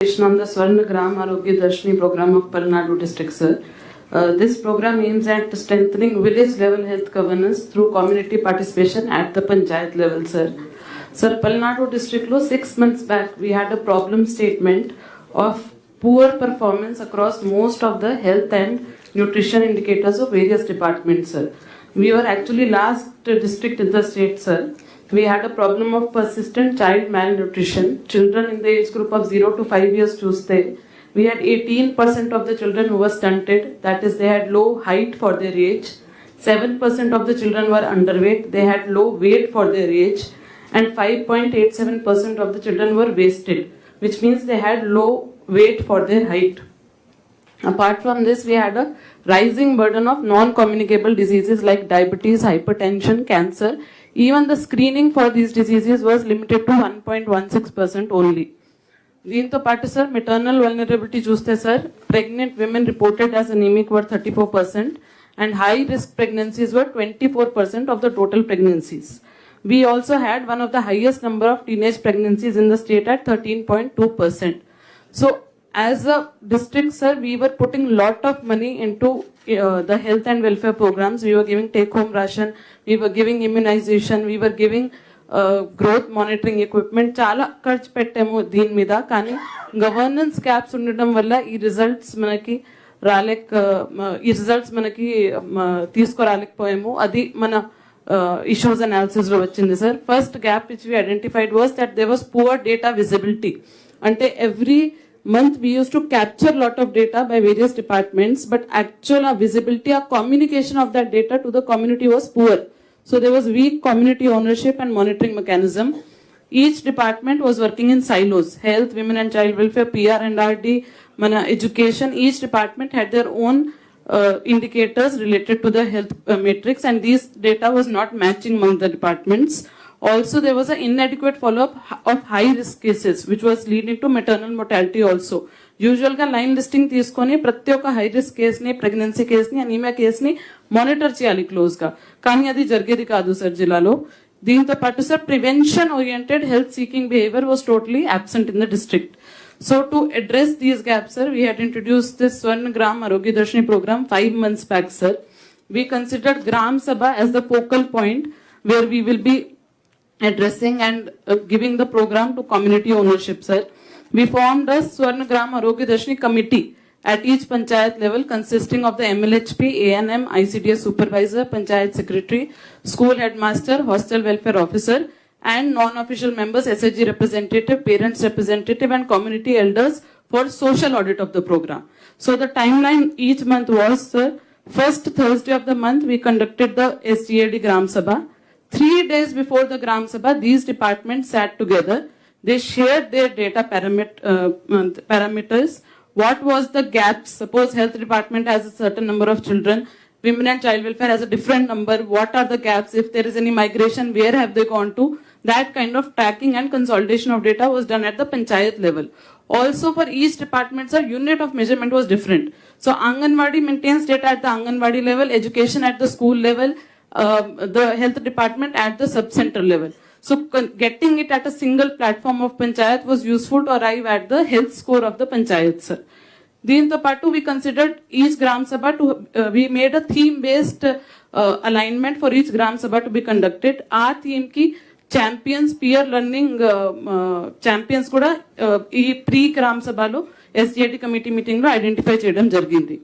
On the Swarna Gram Arogya Darshini program of Palnadu district, sir. This program aims at strengthening village level health governance through community participation at the panchayat level, sir. Sir, Palnadu district lo 6 months back we had a problem statement of poor performance across most of the health and nutrition indicators of various departments, sir. We were actually last district in the state, sir. We had a problem of persistent child malnutrition. Children in the age group of 0 to 5 years Tuesday, we had 18% of the children who were stunted, that is, they had low height for their age. 7% of the children were underweight, they had low weight for their age. And 5.87% of the children were wasted, which means they had low weight for their height. Apart from this, we had a rising burden of non-communicable diseases like diabetes, hypertension, cancer. Even the screening for these diseases was limited to 1.16% only. దీంతో పాటు sir maternal vulnerability చూస్తే sir pregnant women reported as anaemic were 34% and high risk pregnancies were 24% of the total pregnancies. We also had one of the highest number of teenage pregnancies in the state at 13.2%. So as a district, sir, we were putting lot of money into the health and welfare programs. We were giving take-home ration, we were giving immunization, we were giving growth monitoring equipment. Chala ఖర్చు పెట్టాము దీని మీద, కానీ governance gaps ఉండడం వల్ల ఈ results మనకి తీసుకురాలేకపోయాము. అది మన issues analysis లో వచ్చింది sir. First gap which we identified was that there was poor data visibility. అంటే every month we used to capture lot of data by various departments, but actual visibility or communication of that data to the community was poor. So there was weak community ownership and monitoring mechanism. Each department was working in silos: health, women and child welfare, PR and RD, mana education. Each department had their own indicators related to the health matrix, and these data was not matching among the departments. Also, there was an inadequate follow-up of high-risk cases, which was leading to maternal mortality also. Usual ga line listing తీసుకొని ప్రతి ఒక్క high risk కేసుని, pregnancy కేసుని, anaemia కేసుని monitor చేయాలి close గా, కానీ అది జరిగేది కాదు సార్ జిల్లాలో. దీంతో పాటు sir prevention oriented health seeking behaviour was totally absent in the district. So to address these gaps, sir, we had introduced this Swarna Gram Arogya Darshini program 5 months back, sir. We considered Gram Sabha as the focal point where we will be addressing and giving the program to community ownership, sir. We formed a Swarna Gram Arogya Darshini committee at each panchayat level, consisting of the MLHP, ANM, ICDS supervisor, panchayat secretary, school headmaster, hostel welfare officer, and non-official members, SHG representative, parents representative, and community elders for social audit of the program. So the timeline each month was, sir, first Thursday of the month we conducted the SGAD Gram Sabha. 3 days before the Gram Sabha, these departments sat together. They shared their data parameters. What was the gaps? Suppose health department has a certain number of children, women and child welfare has a different number. What are the gaps? If there is any migration, where have they gone to? That kind of tracking and consolidation of data was done at the panchayat level. Also for each department, sir, unit of measurement was different. So Anganwadi maintains data at the Anganwadi level, education at the school level, the health department at the sub-center level. So getting it at a single platform of panchayat was useful to arrive at the health score of the panchayat, sir. దీంతో పాటు we considered each Gram Sabha to, we made a theme-based alignment for each Gram Sabha to be conducted. Our theme ki champions, peer learning champions కూడా ఈ pre gram సభలో SGAD committee meeting లో identify చేయడం జరిగింది.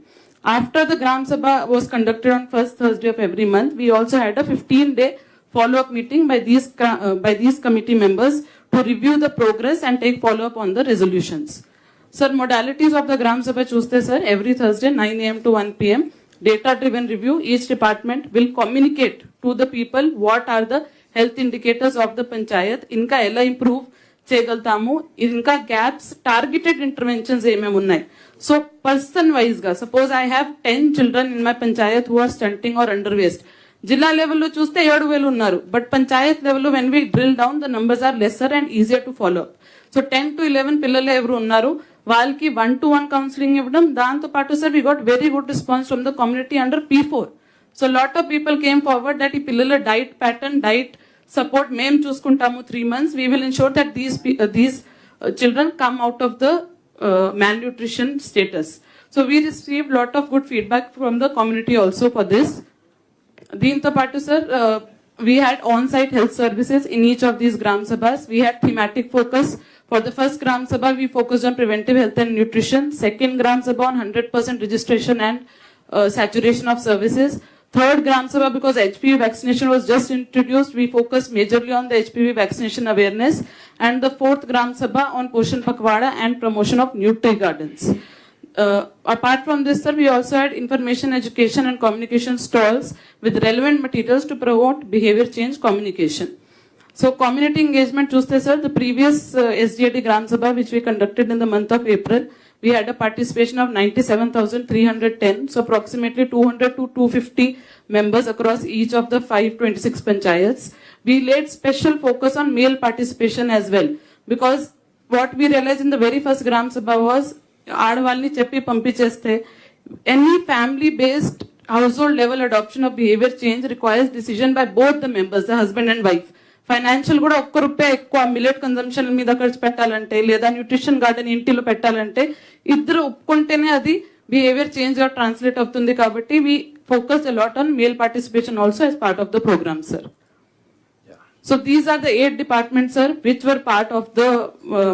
After the Gram Sabha was conducted on first Thursday of every month, we also had a 15-day follow-up meeting by these committee members to review the progress and take follow-up on the resolutions. Sir, modalities of the Gram Sabha చూస్తే sir, every Thursday 9 AM to 1 PM, data-driven review. Each department will communicate to the people what are the health indicators of the panchayat, ఇంకా ఎలా improve చేయగలుగుతాము, ఇంకా gaps, targeted interventions ఏమేమి ఉన్నాయి. So person wise గా suppose I have 10 children in my panchayat who are stunting or underweight. జిల్లా లెవెల్లో చూస్తే 7,000 ఉన్నారు, బట్ పంచాయత్ లెవెల్లో when we drill down the numbers are lesser and easier to follow up. So 10 to 11 పిల్లలు ఎవరు ఉన్నారు వాళ్ళకి 1-to-1 కౌన్సిలింగ్ ఇవ్వడం. దాంతో పాటు sir we got very good response from the community under P4. So lot of people came forward that ఈ పిల్లల diet pattern, diet support మేము చూసుకుంటాము 3 months. We will ensure that these children come out of the malnutrition status. So we received lot of good feedback from the community also for this. Deento patu sir, we had on-site health services in each of these Gram Sabhas. We had thematic focus. For the first Gram Sabha, we focused on preventive health and nutrition. Second Gram Sabha on 100% registration and saturation of services. Third Gram Sabha, because HPV vaccination was just introduced, we focused majorly on the HPV vaccination awareness. And the fourth Gram Sabha on Poshan Pakwada and promotion of Nutri Gardens. Apart from this, sir, we also had information, education and communication stalls with relevant materials to promote behavior change communication. So community engagement, chuste sir, the previous SDAD Gram Sabha which we conducted in the month of April, we had a participation of 97,310, so approximately 200 to 250 members across each of the 526 panchayats. We laid special focus on male participation as well, because what we realized in the very first Gram Sabha was ఆడవాళ్ళని చెప్పి పంపించేస్తే any family based household level adoption of behavior change requires decision by both the members, the husband and wife. Financial కూడా ఒక్క రూపాయి ఎక్కువ millet consumption మీద ఖర్చు పెట్టాలంటే లేదా న్యూట్రిషన్ గార్డెన్ ఇంటిలో పెట్టాలంటే ఇద్దరు ఒప్పుకుంటేనే అది బిహేవియర్ చేంజ్ గా ట్రాన్స్లేట్ అవుతుంది. కాబట్టి we focus a lot on male participation also as part of the program, sir. So these are the 8 departments, sir, which were part of the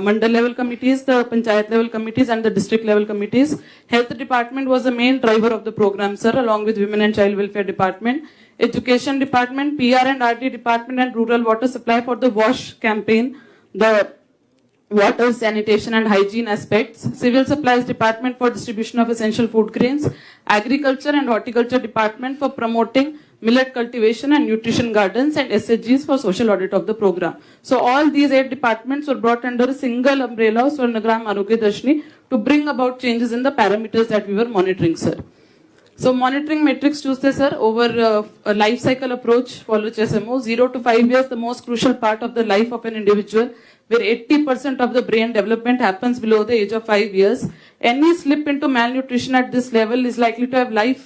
mandal level committees, the panchayat level committees and the district level committees. Health department was the main driver of the program, sir, along with women and child welfare department. Education department, PR and RD department and rural water supply for the WASH campaign, the water sanitation and hygiene aspects. Civil supplies department for distribution of essential food grains. Agriculture and horticulture department for promoting millet cultivation and nutrition gardens, and SHGs for social audit of the program. So all these 8 departments were brought under a single umbrella of Swarnagram Arogya Darshini to bring about changes in the parameters that we were monitoring, sir. So monitoring metrics chuste sir, over a life cycle approach follow chesamo. 0 to 5 years, the most crucial part of the life of an individual, where 80% of the brain development happens below the age of 5 years. Any slip into malnutrition at this level is likely to have life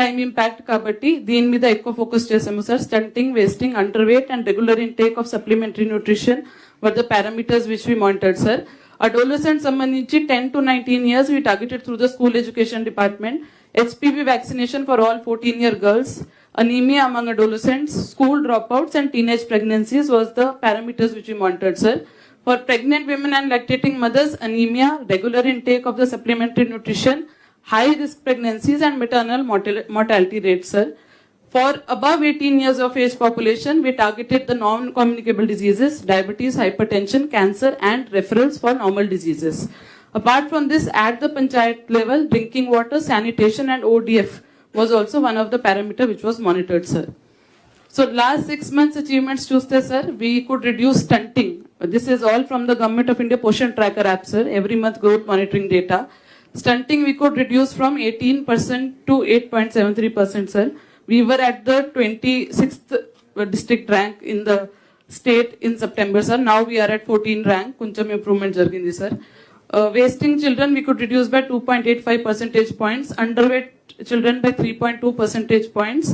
time impact. Kabatti దీని మీద ఎక్కువ focus చేసాము sir. Stunting, wasting, underweight and regular intake of supplementary nutrition were the parameters which we monitored sir. Adolescent సంబంధించి 10 to 19 years we targeted through the school education department. HPV vaccination for all 14-year girls, anemia among adolescents, school dropouts and teenage pregnancies was the parameters which we monitored, sir. For pregnant women and lactating mothers, anemia, regular intake of the supplementary nutrition, high risk pregnancies and maternal mortality rates, sir. For above 18 years of age population, we targeted the non-communicable diseases, diabetes, hypertension, cancer and referrals for normal diseases. Apart from this, at the panchayat level, drinking water, sanitation and ODF was also one of the parameter which was monitored, sir. So last 6 months achievements chuste sir, we could reduce stunting. This is all from the Government of India Poshan Tracker app, sir, every month growth monitoring data. Stunting we could reduce from 18% to 8.73%, sir. We were at the 26th district rank in the state in September, sir. Now we are at 14th rank. Kuncham improvement jargindi, sir. Wasting children we could reduce by 2.85 percentage points. Underweight children by 3.2 percentage points.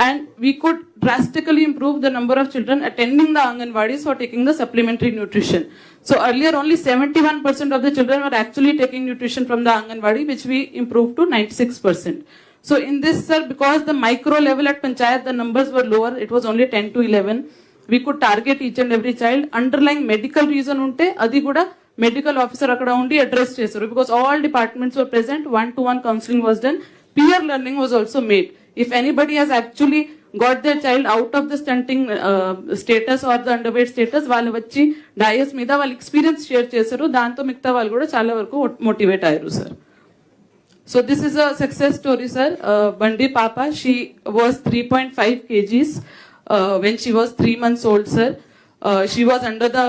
And we could drastically improve the number of children attending the Anganwadis for taking the supplementary nutrition. So earlier only 71% of the children were actually taking nutrition from the Anganwadi, which we improved to 96%. So in this, sir, because the micro level at Panchayat, the numbers were lower, it was only 10 to 11. We could target each and every child. Underlying medical reason unte, adi kuda medical officer akkada undi address chesaru, because all departments were present, one-to-one counseling was done, peer learning was also made. If anybody has actually got their child out of the stunting status or the underweight status, వాళ్ళు వచ్చి dais మీద వాళ్ళ experience share చేశారు. దాంతో మిగతా వాళ్ళు కూడా చాలా వరకు మోటివేట్ అయ్యారు, sir. So this is a success story, sir. Bandi Papa, she was 3.5 kgs when she was 3 months old, sir. She was under the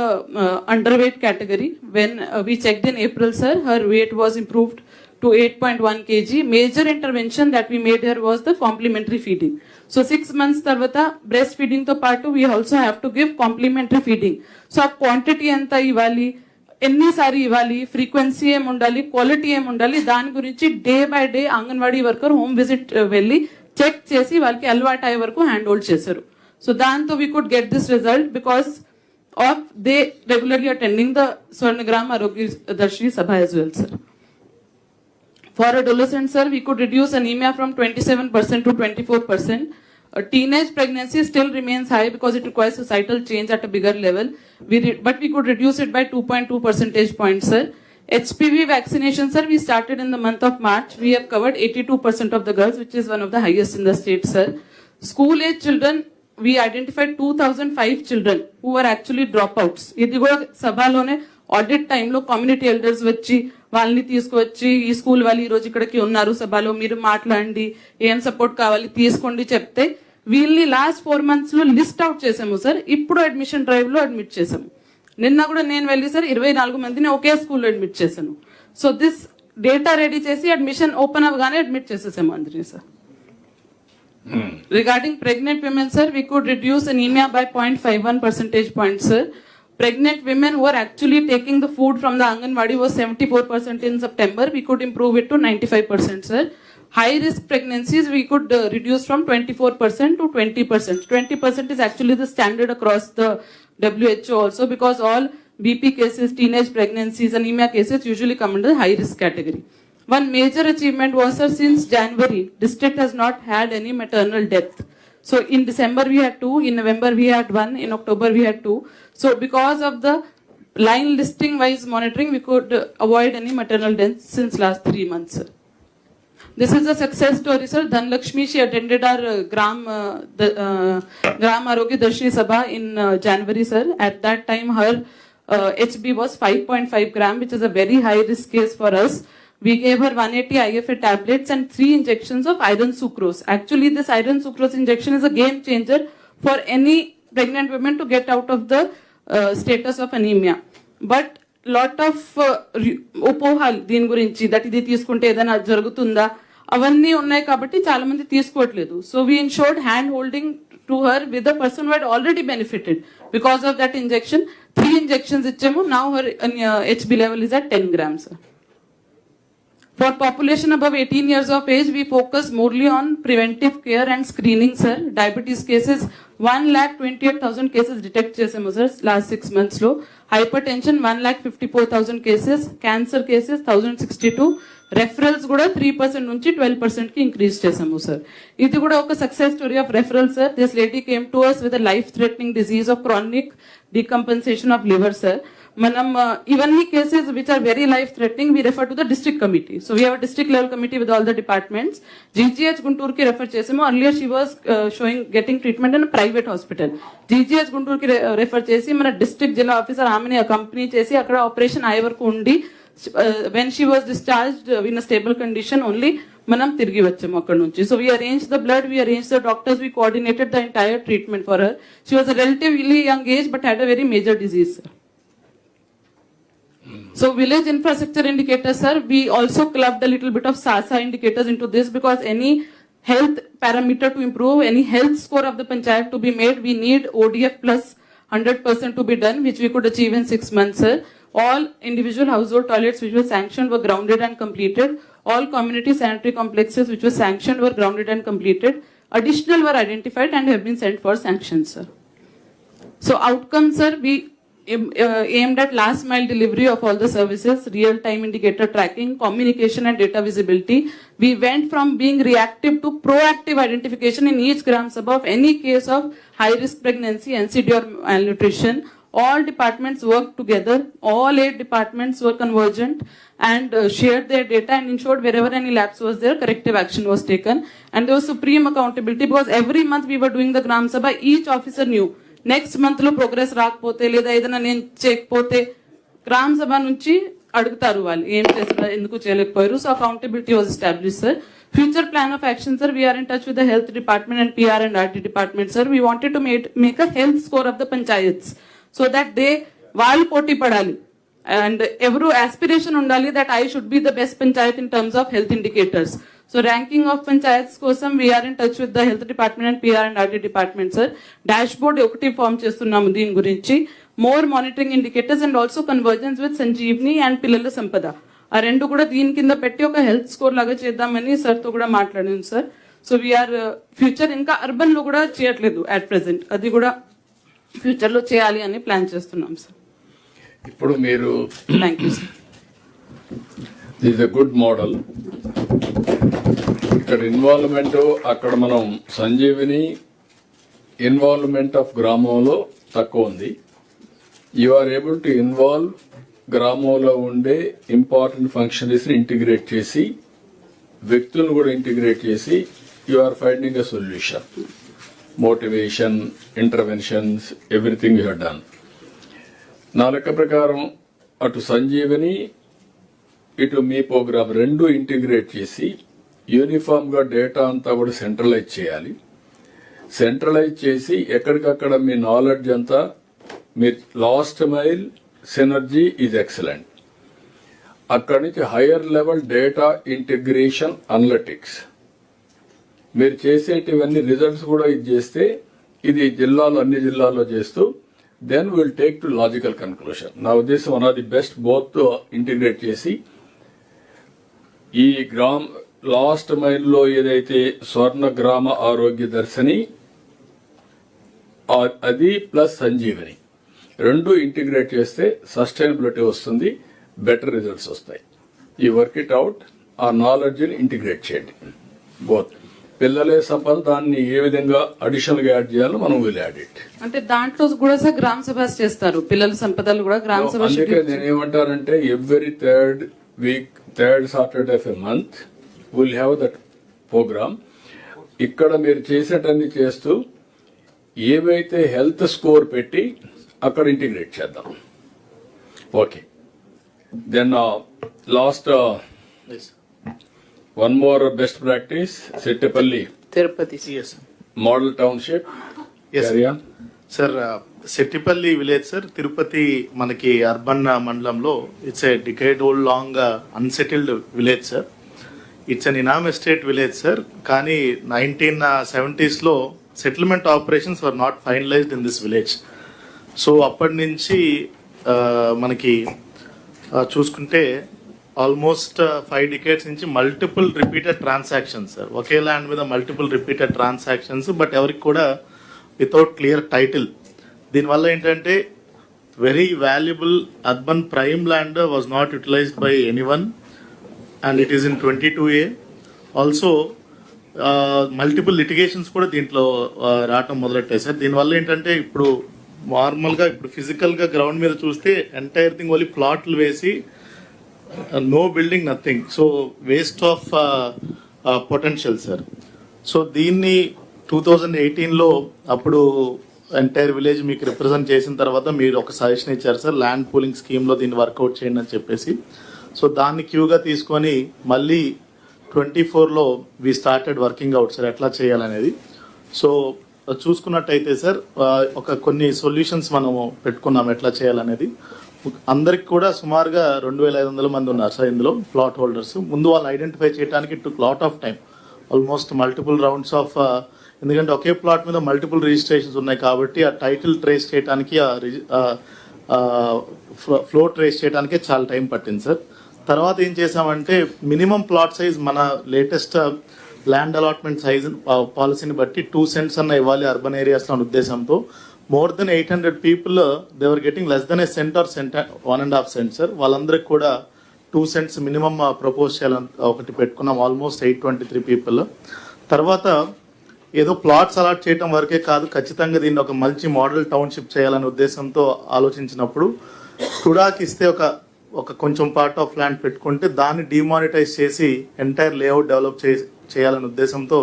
underweight category. When we checked in April, sir, her weight was improved to 8.1 kg. Major intervention that we made here was the complementary feeding. So 6 months tarvata breastfeeding to part we also have to give complementary feeding. So a quantity anta ivali, ఎన్నిసారి ఇవ్వాలి, frequency ఏమి ఉండాలి, quality ఏమి ఉండాలి, దాని గురించి day by day anganwadi worker home visit వెళ్ళి check చేసి వాళ్ళకి అలవాటు అయ్యే వరకు హ్యాండ్ హోల్డ్ చేశారు. సో దాంతో we could get this result because of they regularly attending the Swarnagram Arogya Darshini Sabha as well, sir. For adolescents, sir, we could reduce anemia from 27% to 24%. Teenage pregnancy still remains high because it requires societal change at a bigger level. But we could reduce it by 2.2 percentage points, sir. HPV vaccination, sir, we started in the month of March. We have covered 82% of the girls, which is one of the highest in the state, sir. School age children, we identified 2005 children who were actually dropouts. ఇది కూడా సభలోనే audit టైంలో community elders వచ్చి వాళ్ళని తీసుకువచ్చి ఈ school వాళ్ళు ఈ రోజు ఇక్కడికి ఉన్నారు సభలో, మీరు మాట్లాడండి, ఏం సపోర్ట్ కావాలి తీసుకోండి చెప్తే వీళ్ళని లాస్ట్ 4 months లో లిస్ట్ అవుట్ చేసాము సార్. ఇప్పుడు అడ్మిషన్ డ్రైవ్ లో అడ్మిట్ చేసాము. నిన్న కూడా నేను వెళ్ళి సార్ 24 మందిని ఒకే స్కూల్లో అడ్మిట్ చేశాను. సో దిస్ డేటా రెడీ చేసి అడ్మిషన్ ఓపెన్ అవ్వగానే అడ్మిట్ చేసేసాము అందరినీ sir. Regarding pregnant women, sir, we could reduce anemia by 0.51 percentage points, sir. Pregnant women who are actually taking the food from the Anganwadi was 74% in September. We could improve it to 95%, sir. High risk pregnancies we could reduce from 24% to 20%. 20% is actually the standard across the WHO also, because all BP cases, teenage pregnancies, anemia cases usually come under the high risk category. One major achievement was, sir, since January, district has not had any maternal death. So in December we had 2, in November we had 1, in October we had 2. So because of the line listing wise monitoring, we could avoid any maternal deaths since last 3 months, sir. This is a success story, sir. Dhanlakshmi, she attended our Gram Arogya Darshini Sabha in January, sir. At that time, her HB was 5.5 gram, which is a very high risk case for us. We gave her 180 IFA tablets and 3 injections of iron sucrose. Actually, this iron sucrose injection is a game changer for any pregnant women to get out of the status of anemia. But lot of upohal దీని గురించి that ఇది తీసుకుంటే ఏదైనా జరుగుతుందా అవన్నీ ఉన్నాయి కాబట్టి చాలా మంది తీసుకోవట్లేదు. So we ensured hand holding to her with the person who had already benefited because of that injection. 3 injections ఇచ్చాము. Now her HB level is at 10 grams. For population above 18 years of age, we focus morely on preventive care and screening, sir. Diabetes cases, 1,28,000 cases detect chesamo, sir, last 6 months lo. Hypertension, 1,54,000 cases. Cancer cases, 1,062. Referrals kuda 3% nunchi 12% ki increase chesamo, sir. Idi kuda oka success story of referral, sir. This lady came to us with a life-threatening disease of chronic decompensation of liver, sir. Manam ivanni cases which are very life threatening, we refer to the district committee. So we have a district level committee with all the departments. GGH Guntur ki refer chesamo. Earlier she was getting treatment in a private hospital. GGH Guntur ki refer chesi mana district jilla officer amene accompany chesi akkada operation aye varaku undi when she was discharged in a stable condition only manam tirgi vachamo akkada nunchi. So we arranged the blood, we arranged the doctors, we coordinated the entire treatment for her. She was a relatively young age but had a very major disease, sir. So village infrastructure indicators, sir, we also clubbed a little bit of SASA indicators into this, because any health parameter to improve, any health score of the panchayat to be made, we need ODF plus 100% to be done, which we could achieve in 6 months, sir. All individual household toilets which were sanctioned were grounded and completed. All community sanitary complexes which were sanctioned were grounded and completed. Additional were identified and have been sent for sanctions, sir. So outcomes, sir, we aimed at last mile delivery of all the services, real time indicator tracking, communication and data visibility. We went from being reactive to proactive identification in each gram sabha of any case of high risk pregnancy, NCD or malnutrition. All departments worked together. All 8 departments were convergent and shared their data and ensured wherever any lapse was there, corrective action was taken. And there was supreme accountability, because every month we were doing the gram sabha, each officer knew next month లో progress రాకపోతే లేదా ఏదైనా నేను చేయకపోతే గ్రామ సభ నుంచి అడుగుతారు వాళ్ళు ఏం చేస్తారు, ఎందుకు చేయలేకపోయారు. So accountability was establish, sir. Future plan of action, sir, we are in touch with the health department and PR and RT department, sir. We wanted to make a health score of the panchayats so that వాళ్ళు పోటీ పడాలి and ఎవరు aspiration ఉండాలి that I should be the best panchayat in terms of health indicators. So ranking of panchayats kosam we are in touch with the health department and PR and RT department, sir. Dashboard okati form chestunnam deen gurinchi. More monitoring indicators and also convergence with Sanjeevni and Pillala Sampada. Aa rendu kuda deen kinda petti oka health score laga cheddamani sir tho kuda maatladanu, sir. So we are future inka urban lo kuda cheyatledu at present. Adi kuda ఫ్యూచర్లో చేయాలి అని plan చేస్తున్నాం sir. ఇప్పుడు మీరు thank you sir. This a good model. ఇక్కడ involvement అక్కడ మనం Sanjeevani involvement of గ్రామంలో తక్కువ ఉంది. You are able to involve గ్రామంలో ఉండే ఇంపార్టెంట్ ఫంక్షనరీస్ ఇంటిగ్రేట్ చేసి వ్యక్తులను కూడా ఇంటిగ్రేట్ చేసి you are finding a solution. Motivation, interventions, everything you have done. నా లెక్క ప్రకారం అటు సంజీవని ఇటు మీ ప్రోగ్రామ్ రెండు ఇంటిగ్రేట్ చేసి యూనిఫామ్ గా డేటా అంతా కూడా సెంట్రలైజ్ చేయాలి. సెంట్రలైజ్ చేసి ఎక్కడికక్కడ మీ నాలెడ్జ్ అంతా మీ last mile synergy is excellent. అక్కడి నుంచి higher level data integration analytics మీరు చేసేటివన్నీ రిజల్ట్స్ కూడా ఇది చేస్తే ఇది అన్ని జిల్లాల్లో చేస్తూ then will take to logical conclusion. నా ఉద్దేశం one of the best both integrate చేసి ఈ లాస్ట్ మైల్లో ఏదైతే స్వర్ణ గ్రామ ఆరోగ్య దర్శిని అది ప్లస్ సంజీవని రెండు ఇంటిగ్రేట్ చేస్తే సస్టైనబిలిటీ వస్తుంది, బెటర్ రిజల్ట్స్ వస్తాయి. ఈ వర్క్ ఇట్ అవుట్, ఆ నాలెడ్జ్ ని ఇంటిగ్రేట్ చేయండి. బోత్ పిల్లలే సంపద, దాన్ని ఏ విధంగా అడిషనల్ గా యాడ్ చేయాలో మనం విల్ యాడ్ ఇట్. అంటే దాంట్లో కూడా సార్ గ్రామ సభ చేస్తారు, పిల్లల సంపదలు కూడా గ్రామ సభ. అందుకే నేనేమంటానంటే every third Saturday of a month will have that programme. ఇక్కడ మీరు చేసేటన్ని చేస్తూ ఏవైతే హెల్త్ స్కోర్ పెట్టి అక్కడ ఇంటిగ్రేట్ చేద్దాం. Okay, then last one more best practice Settipalli Tirupati model township. Sir Settipalli village sir, Tirupati మనకి అర్బన్ మండలంలో it's a decade old long unsettled village sir. It's an inam estate village sir. కానీ 1970s లో settlement operations were not finalised in this village. So అప్పటి నుంచి మనకి చూసుకుంటే almost 5 decades నుంచి multiple repeated transactions sir. ఒకే ల్యాండ్ మీద మల్టిపుల్ రిపీటెడ్ ట్రాన్సాక్షన్స్, బట్ ఎవరికి కూడా వితౌట్ క్లియర్ టైటిల్. దీనివల్ల ఏంటంటే very valuable urban prime land was not utilised by anyone and it is in 22A. Also multiple litigations కూడా దీంట్లో రావటం మొదలెట్టాయి సార్. దీనివల్ల ఏంటంటే ఇప్పుడు నార్మల్గా ఇప్పుడు ఫిజికల్గా గ్రౌండ్ మీద చూస్తే ఎంటైర్ థింగ్ ఓన్లీ ప్లాట్లు వేసి no building, nothing. So waste of potential sir. So దీన్ని 2018లో అప్పుడు ఎంటైర్ విలేజ్ మీకు రిప్రజెంట్ చేసిన తర్వాత మీరు ఒక సజెషన్ ఇచ్చారు సార్, ల్యాండ్ పూలింగ్ స్కీమ్లో దీన్ని వర్కౌట్ చేయండి అని చెప్పేసి. సో దాన్ని క్యూగా తీసుకొని మళ్ళీ 24లో we started working out sir ఎట్లా చేయాలనేది. సో చూసుకున్నట్టయితే సార్ కొన్ని సొల్యూషన్స్ మనము పెట్టుకున్నాం ఎట్లా చేయాలనేది. అందరికి కూడా సుమారుగా 2500 మంది ఉన్నారు సార్ ఇందులో ప్లాట్ హోల్డర్స్. ముందు వాళ్ళు ఐడెంటిఫై చేయడానికి టుక్ lot of time, almost multiple rounds of, ఎందుకంటే ఒకే ప్లాట్ మీద మల్టిపుల్ రిజిస్ట్రేషన్స్ ఉన్నాయి కాబట్టి ఆ టైటిల్ ట్రేస్ చేయడానికి ఫ్లో ట్రేస్ చేయడానికే చాలా టైం పట్టింది సార్. తర్వాత ఏం చేసామంటే మినిమం ప్లాట్ సైజ్ మన లేటెస్ట్ ల్యాండ్ అలాట్మెంట్ సైజ్ పాలసీని బట్టి 2 cents అన్న ఇవ్వాలి అర్బన్ ఏరియాస్లో అనే ఉద్దేశంతో more than 800 people they were getting less than a cent or 1.5 cents sir. వాళ్ళందరికి కూడా 2 cents మినిమం ప్రపోజ్ చేయాలని ఒకటి పెట్టుకున్నాం, ఆల్మోస్ట్ 823 people. తర్వాత ఏదో ప్లాట్స్ అలాట్ చేయడం వరకే కాదు, ఖచ్చితంగా దీన్ని ఒక మంచి మోడల్ టౌన్షిప్ చేయాలనే ఉద్దేశంతో ఆలోచించినప్పుడు టుడాకి ఇస్తే ఒక కొంచెం పార్ట్ ఆఫ్ ల్యాండ్ పెట్టుకుంటే దాన్ని డిమానిటైజ్ చేసి ఎంటైర్ లేఅవుట్ డెవలప్ చేయాలనే ఉద్దేశంతో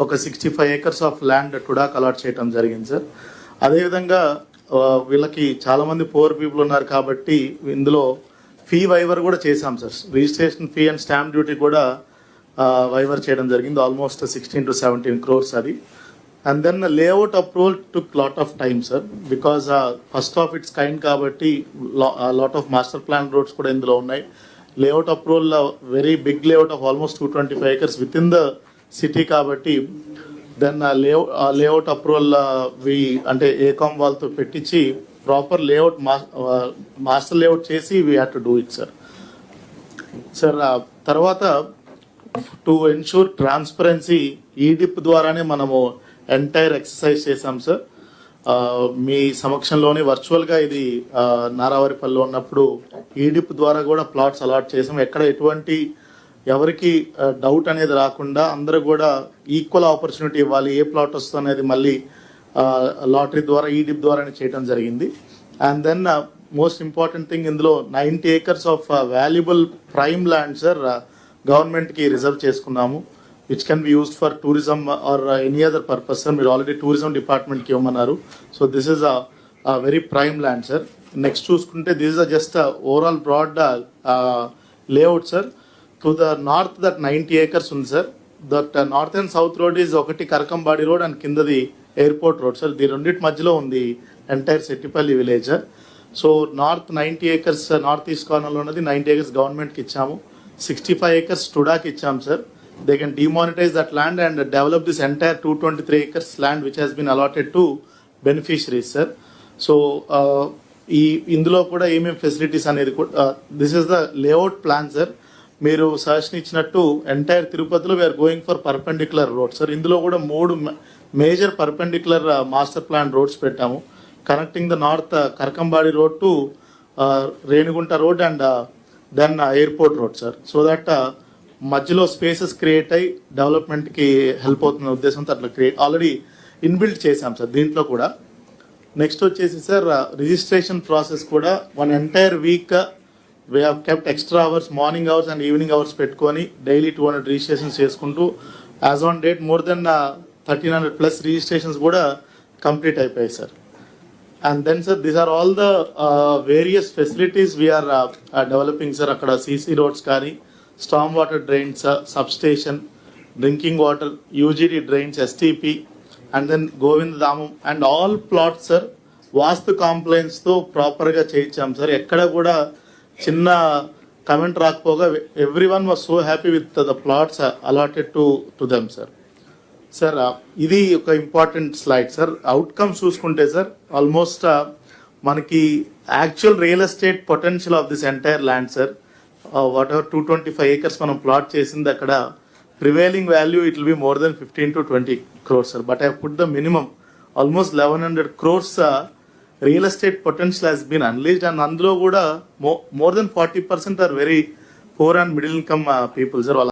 ఒక 65 acres ఆఫ్ ల్యాండ్ టుడాక్ అలాట్ చేయడం జరిగింది సార్. అదేవిధంగా వీళ్ళకి చాలామంది పూర్ పీపుల్ ఉన్నారు కాబట్టి ఇందులో ఫీ వైవర్ కూడా చేశాం sir. Registration fee and stamp duty కూడా వైవర్ చేయడం జరిగింది, ఆల్మోస్ట్ 16 to 17 crores అది. And then layout approval took lot of time sir, because first of it's kind కాబట్టి lot of master plan roads కూడా ఇందులో ఉన్నాయి. Layout approval very big layout of almost 225 acres within the city కాబట్టి then layout approval అంటే ఏకామ్ వాళ్ళతో పెట్టించి proper layout master layout చేసి we have to do it sir. Sir తర్వాత టు ఎన్షూర్ ట్రాన్స్పరెన్సీ ఈడిప్ ద్వారానే మనము ఎంటైర్ ఎక్సర్సైజ్ చేసాం సార్. మీ సమక్షంలోనే వర్చువల్గా ఇది నారావారిపల్లిలో ఉన్నప్పుడు ఈడిప్ ద్వారా కూడా ప్లాట్స్ అలాట్ చేసాం. ఎక్కడ ఎటువంటి ఎవరికి డౌట్ అనేది రాకుండా అందరూ కూడా ఈక్వల్ ఆపర్చునిటీ ఇవ్వాలి, ఏ ప్లాట్ వస్తుంది అనేది మళ్ళీ లాటరీ ద్వారా ఈడిప్ ద్వారానే చేయడం జరిగింది. And then most important thing, ఇందులో 90 acres of valuable prime land sir గవర్నమెంట్కి రిజర్వ్ చేసుకున్నాము, which can be used for tourism or any other purpose sir. మీరు ఆల్రెడీ టూరిజం డిపార్ట్మెంట్కి ఇవ్వమన్నారు. So this is a very prime land sir. Next చూసుకుంటే this is just overall broad layout sir. To the north that 90 acres ఉంది sir. That north and south road is ఒకటి Karakambadi road and కిందది airport road sir. దీని రెండింటి మధ్యలో ఉంది entire Settipalli village sir. So north 90 acres north east కార్నర్లో ఉన్నది 90 acres గవర్నమెంట్కి ఇచ్చాము, 65 acres టుడాకి ఇచ్చాము sir. They can demonetize that land and develop this entire 223 acres land which has been allotted to beneficiaries, sir. So, ఇందులో కూడా ఏమేమి ఫెసిలిటీస్ అనేది this is the layout plan sir. మీరు సజెషన్ ఇచ్చినట్టు ఎంటైర్ తిరుపతిలో we're going for perpendicular road sir. ఇందులో కూడా 3 major perpendicular master plan roads పెట్టాము, connecting the north Karakambadi road to Renigunta road and then airport road sir. So that మధ్యలో spaces create అయ్యి డెవలప్మెంట్కి help అవుతున్న ఉద్దేశంతో అట్లా ఆల్రెడీ ఇన్బిల్డ్ చేశాం సార్ దీంట్లో కూడా. నెక్స్ట్ వచ్చేసి సార్ రిజిస్ట్రేషన్ ప్రాసెస్ కూడా 1 entire week we have kept extra hours, morning hours and evening hours పెట్టుకొని డైలీ 200 రిజిస్ట్రేషన్స్ చేసుకుంటూ as on date more than 1300+ registrations కూడా కంప్లీట్ అయిపోయాయి sir. And then sir these are all the various facilities we're developing sir. అక్కడ CC roads కానీ, storm water drains, substation, drinking water, UGD drains, STP, and then Govindadhamam and all plots sir vastu కాంప్లైన్స్తో ప్రాపర్గా చేయించాం sir. ఎక్కడ కూడా చిన్న comment రాకపోగా every one was so happy with the plots allotted to them sir. Sir ఇది ఒక ఇంపార్టెంట్ స్లైడ్ సార్. అవుట్కమ్స్ చూసుకుంటే సార్ ఆల్మోస్ట్ మనకి actual real estate potential of this entire land sir, whatever 225 acres మనం plot చేసింది, అక్కడ prevailing value it will be more than 15 to 20 crores sir. But I put the minimum almost 1100 crores real estate potential has been unleashed. And అందులో కూడా more than 40% are very poor and middle income people sir.